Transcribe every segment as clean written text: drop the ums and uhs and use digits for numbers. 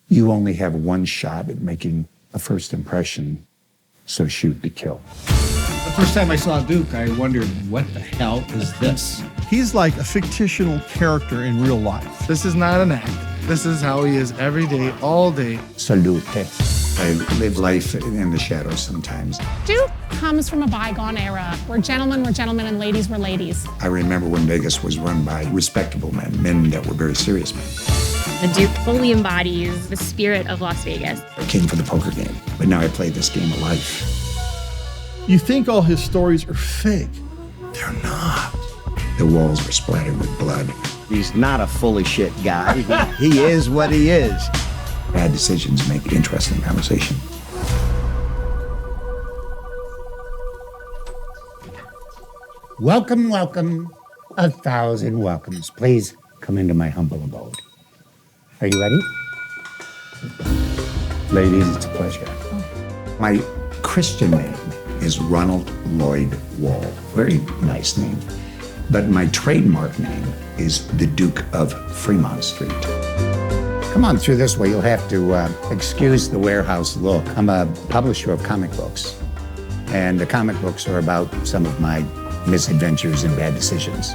You only have one shot at making a first impression, so shoot to kill. The first time I saw Duke, I wondered, what the hell is this? He's like a fictional character in real life. This is not an act. This is how he is every day, all day. Salute. I live life in the shadows sometimes. Duke comes from a bygone era where gentlemen were gentlemen and ladies were ladies. I remember when Vegas was run by respectable men that were very serious men. The Duke fully embodies the spirit of Las Vegas. I came for the poker game, but now I play this game of life. You think all his stories are fake. They're not. The walls were splattered with blood. He's not a full of shit guy. He is what he is. Bad decisions make interesting conversation. Welcome, welcome, 1,000 welcomes. Please come into my humble abode. Are you ready? Ladies, it's a pleasure. My Christian name is Ronald Lloyd Wall. Very nice name. But my trademark name is the Duke of Fremont Street. Come on through this way. You'll have to excuse the warehouse look. I'm a publisher of comic books. And the comic books are about some of my misadventures and bad decisions.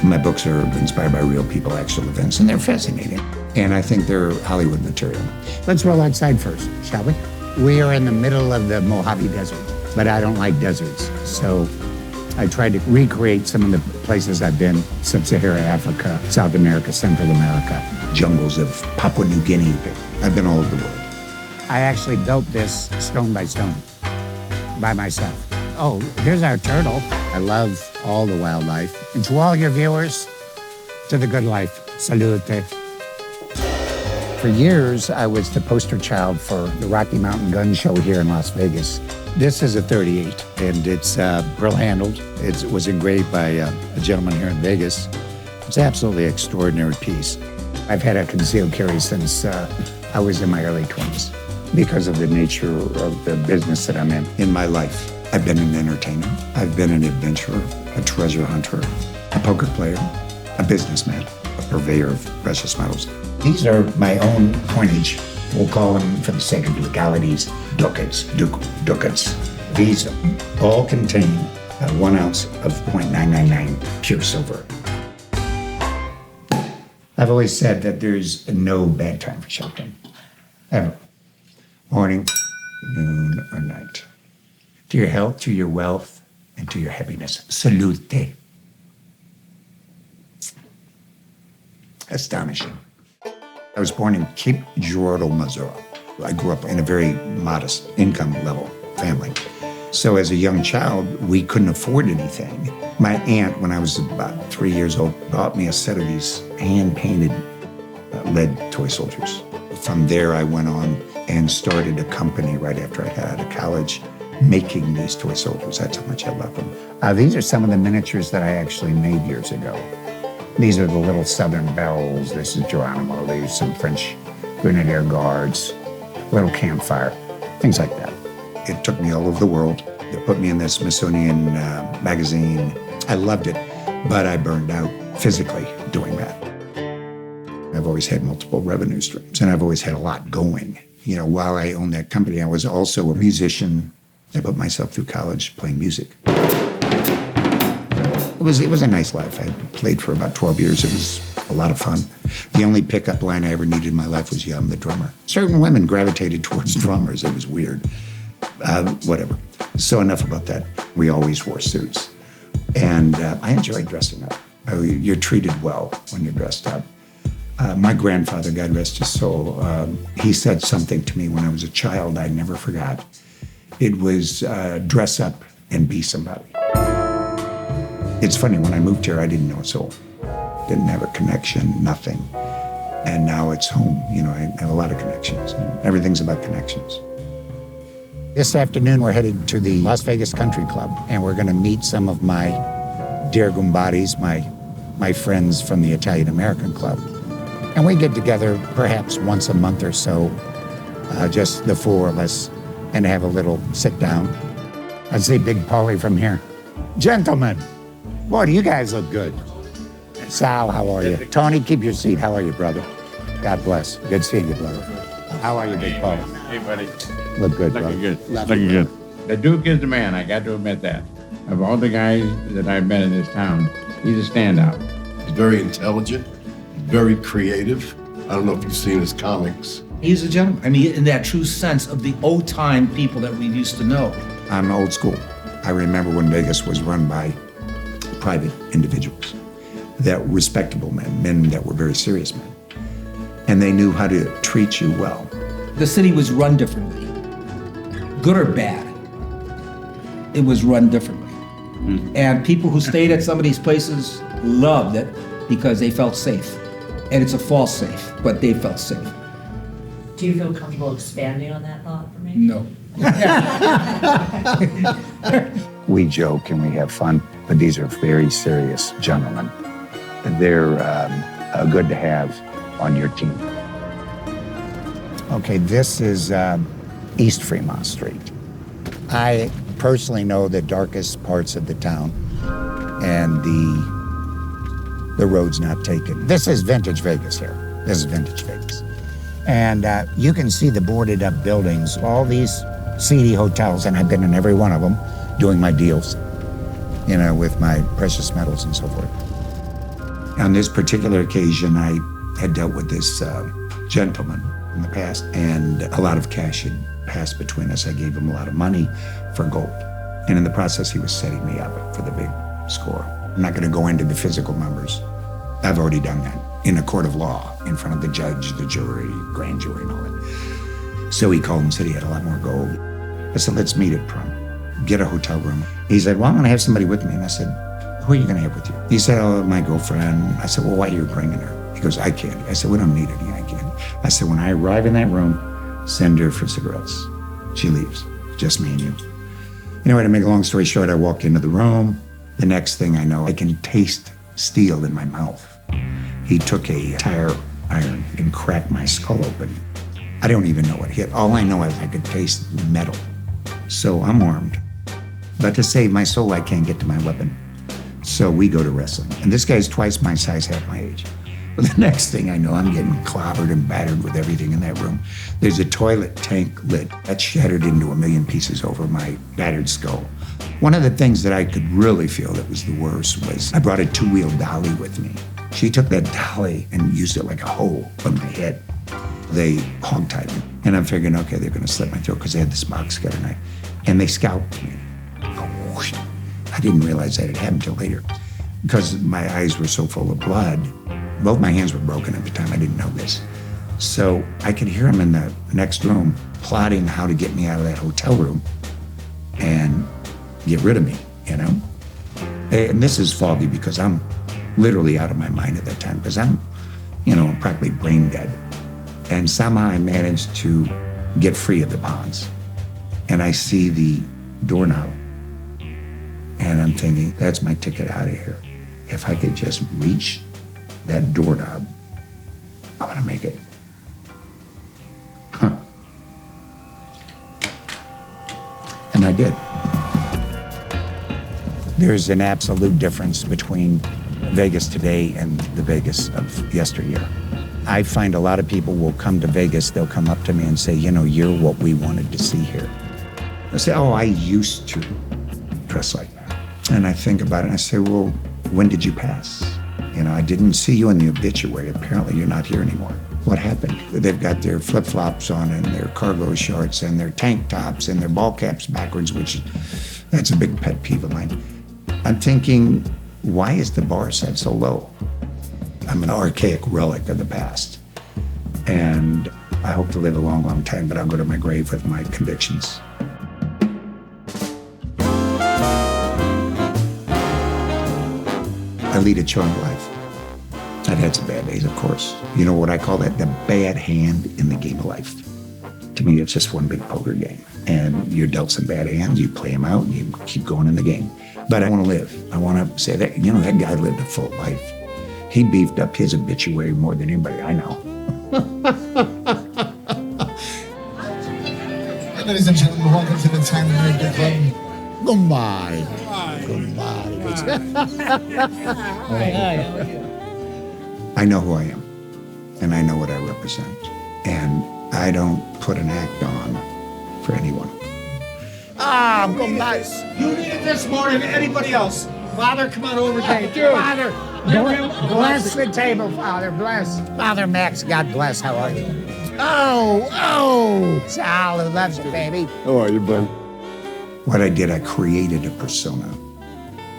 My books are inspired by real people, actual events, and they're fascinating. And I think they're Hollywood material. Let's roll outside first, shall we? We are in the middle of the Mojave Desert, but I don't like deserts. So I tried to recreate some of the places I've been: Sub-Saharan Africa, South America, Central America, jungles of Papua New Guinea. I've been all over the world. I actually built this stone by stone by myself. Oh, here's our turtle. I love all the wildlife. And to all your viewers, to the good life, salute. For years, I was the poster child for the Rocky Mountain Gun Show here in Las Vegas. This is a .38, and it's pearl-handled. It was engraved by a gentleman here in Vegas. It's an absolutely extraordinary piece. I've had a concealed carry since I was in my early 20s because of the nature of the business that I'm in. In my life, I've been an entertainer. I've been an adventurer, a treasure hunter, a poker player, a businessman, a purveyor of precious metals. These are my own coinage. We'll call them, for the sake of legalities, ducats, ducats. These all contain 1 ounce of 0.999 pure silver. I've always said that there's no bad time for shopping, ever. Morning, noon, or night. To your health, to your wealth, and to your happiness. Salute. Astonishing. I was born in Cape Girardeau, Missouri. I grew up in a very modest income level family. So as a young child, we couldn't afford anything. My aunt, when I was about 3 years old, bought me a set of these hand-painted lead toy soldiers. From there, I went on and started a company right after I got out of college, making these toy soldiers. That's how much I love them. These are some of the miniatures that I actually made years ago. These are the little Southern Bells. This is Geronimo. There's some French Grenadier Guards, little campfire, things like that. It took me all over the world. They put me in the Smithsonian magazine. I loved it, but I burned out physically doing that. I've always had multiple revenue streams, and I've always had a lot going. You know, while I owned that company, I was also a musician. I put myself through college playing music. It was a nice life. I played for about 12 years. It was a lot of fun. The only pickup line I ever needed in my life was, yeah, I'm the drummer. Certain women gravitated towards drummers. It was weird. Whatever. So enough about that. We always wore suits. And I enjoyed dressing up. You're treated well when you're dressed up. My grandfather, God rest his soul, he said something to me when I was a child I never forgot. It was dress up and be somebody. It's funny, when I moved here, I didn't know a soul. Didn't have a connection, nothing. And now it's home. You know, I have a lot of connections. And everything's about connections. This afternoon, we're headed to the Las Vegas Country Club, and we're going to meet some of my dear Gumbadis, my friends from the Italian American Club. And we get together perhaps once a month or so, just the four of us, and have a little sit down. I'd say Big Paulie from here. Gentlemen, boy, do you guys look good. Sal, how are you? Tony, keep your seat. How are you, brother? God bless. Good seeing you, brother. How are you, Big Paul? Hey, buddy. Look good, brother. Looking good. Looking good. The Duke is the man. I got to admit that. Of all the guys that I've met in this town, he's a standout. He's very intelligent, very creative. I don't know if you've seen his comics. He's a gentleman. I mean, in that true sense of the old time people that we used to know. I'm old school. I remember when Vegas was run by private individuals that were respectable men that were very serious men. And they knew how to treat you well. The city was run differently, good or bad. It was run differently. And people who stayed at some of these places loved it because they felt safe. And it's a false safe, but they felt safe. Do you feel comfortable expanding on that thought for me? No. We joke and we have fun, but these are very serious gentlemen. They're good to have on your team. Okay, this is East Fremont Street. I personally know the darkest parts of the town and the road's not taken. This is vintage Vegas here. This is vintage Vegas. And you can see the boarded up buildings, all these seedy hotels, and I've been in every one of them doing my deals, you know, with my precious metals and so forth. On this particular occasion, I had dealt with this gentleman in the past, and a lot of cash had passed between us. I gave him a lot of money for gold. And in the process, he was setting me up for the big score. I'm not going to go into the physical numbers. I've already done that in a court of law, in front of the judge, the jury, grand jury, and all that. So he called and said he had a lot more gold. I said, let's meet at prom. Get a hotel room. He said, well, I'm going to have somebody with me. And I said, who are you going to have with you? He said, oh, my girlfriend. I said, well, why are you bringing her? He goes, eye candy. I said, we don't need any eye candy. I said, when I arrive in that room, send her for cigarettes. She leaves, just me and you. Anyway, to make a long story short, I walked into the room. The next thing I know, I can taste steel in my mouth. He took a tire iron and cracked my skull open. I don't even know what hit. All I know is I could taste metal. So I'm armed. But to save my soul, I can't get to my weapon. So we go to wrestling. And this guy's twice my size, half my age. But the next thing I know, I'm getting clobbered and battered with everything in that room. There's a toilet tank lid that shattered into a million pieces over my battered skull. One of the things that I could really feel that was the worst was I brought a two-wheel dolly with me. She took that dolly and used it like a hoe on my head. They hog-tied me. And I'm figuring, okay, they're going to slit my throat because they had this box cutter knife. And they scalped me. I didn't realize that had happened until later because my eyes were so full of blood. Both my hands were broken at the time. I didn't know this. So I could hear him in the next room plotting how to get me out of that hotel room and get rid of me, you know? And this is foggy because I'm literally out of my mind at that time because I'm, you know, practically brain dead. And somehow I managed to get free of the bonds. And I see the doorknob. And I'm thinking, that's my ticket out of here. If I could just reach that doorknob, I'm gonna make it. Huh. And I did. There's an absolute difference between Vegas today and the Vegas of yesteryear. I find a lot of people will come to Vegas, they'll come up to me and say, you know, you're what we wanted to see here. I say, oh, I used to dress like that. And I think about it and I say, well, when did you pass? You know, I didn't see you in the obituary. Apparently you're not here anymore. What happened? They've got their flip-flops on and their cargo shorts and their tank tops and their ball caps backwards, which that's a big pet peeve of mine. I'm thinking, why is the bar set so low? I'm an archaic relic of the past. And I hope to live a long, long time, but I'll go to my grave with my convictions. I lead a charmed life. I've had some bad days, of course. You know what I call that? The bad hand in the game of life. To me, it's just one big poker game. And you're dealt some bad hands, you play them out, and you keep going in the game. But I want to live. I want to say that, you know, that guy lived a full life. He beefed up his obituary more than anybody I know. Ladies and gentlemen, welcome to the time of the club. Goodbye. Goodbye. I know who I am. and I know what I represent. And I don't put an act on for anyone. Ah, well, nice. You need it this more than anybody else. Father, come on over here. Father, bless the table, Father, bless. Father Max, God bless. How are you? Oh, Sal, who loves you, baby. How are you, bud? What I did, I created a persona.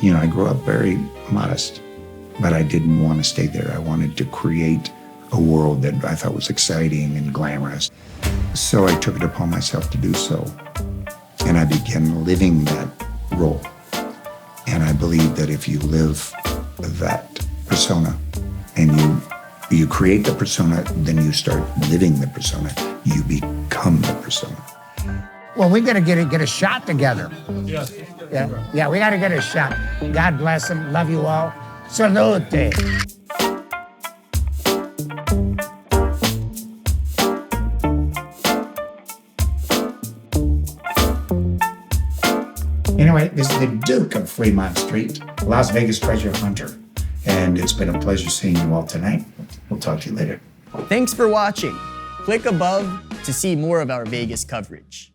You know, I grew up very modest, but I didn't want to stay there. I wanted to create a world that I thought was exciting and glamorous. So I took it upon myself to do so. And I began living that role. And I believe that if you live that persona and you create the persona, then you start living the persona, you become the persona. Well, we gotta get a shot together. Yeah, we gotta get a shot. God bless him. Love you all. Salute. Anyway, this is the Duke of Fremont Street, Las Vegas treasure hunter. And it's been a pleasure seeing you all tonight. We'll talk to you later. Thanks for watching. Click above to see more of our Vegas coverage.